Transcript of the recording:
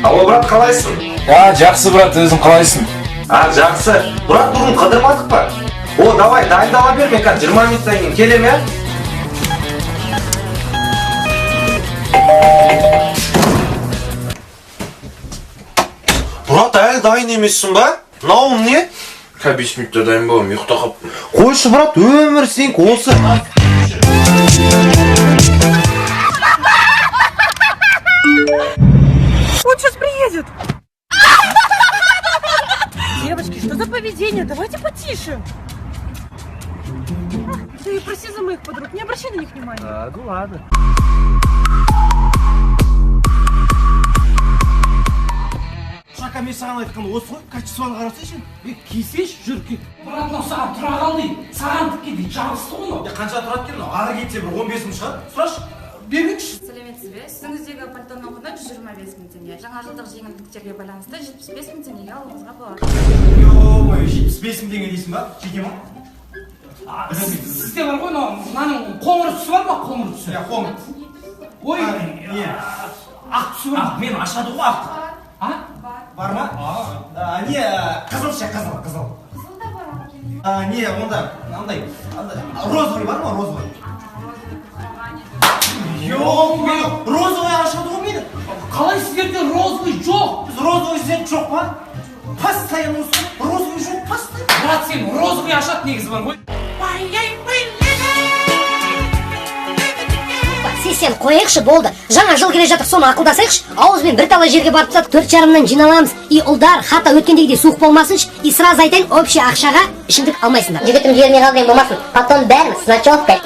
Алло, брат, қалайсың? Жақсы брат, өзің қалайсың? Жақсы. Брат, бүгін қыдырмадық па? Давай, дайындала бер, мен 20 минуттан кейін келем, я? Брат, әлі дайын емессің ба? Науым не? 5 минутта дайын болам, ұйықта қаптым. Қойшы, брат, өмір сенің осы. Он сейчас приедет. Девочки, что за поведение? Давайте потише. Ты проси за моих подруг, не обращай на них внимания. Ну ладно. Шака, мен саған айтқан осы ғой, качествоны қарасайшы. Кисеш жүріп кет. Бірақ мынау саған тұра қал дейді. Саған тікке дейді. Жабысты ғой мынау. Қанша тұрады екен мынау? Ары кетсе бір 15 мың шығар. Сұрашы. Бермекші. Сәлеметсіз бе? Үстіңіздегі пальтоның құны 125 мың теңге. Жаңа жылдық жеңілдіктерге байланысты 75 мың теңгеге алуыңызға болады. Ой, 75 мың теңге дейсің ба? Жете ма? Сізде бар ғой мынаның қоңыр түсі бар ма? Қоңыр түсі. Я қоңыр. Ой, ақ түсі бар. Мен ашады ғой ақ. Бар ма? Не, қызыл ше, қызыл. Қызыл да бар. Не, онда, андай, розовый бар ма, розовый? Жоқ, мен розовый ашады ғой мені. Қалай сіздерде розовый жоқ? Біз розовый іздеп жоқ па? Постоянно осы, розовый жоқ, постоянно. Брат, сен розовый ашады негізі бар ғой. Сен қояйықшы, болды. Жаңа жыл келе жатыр, соны ақылдасайықшы. Ауызбен бір талай жерге барып тастап, 4,5-нан жиналамыз. И ұлдар, хата өткендегідей суық болмасыншы. И сразу айтайын, общий ақшаға ішімдік алмайсыңдар. Жігітім жеріне қалдың болмасын. Потом бәріміз с ночевкой.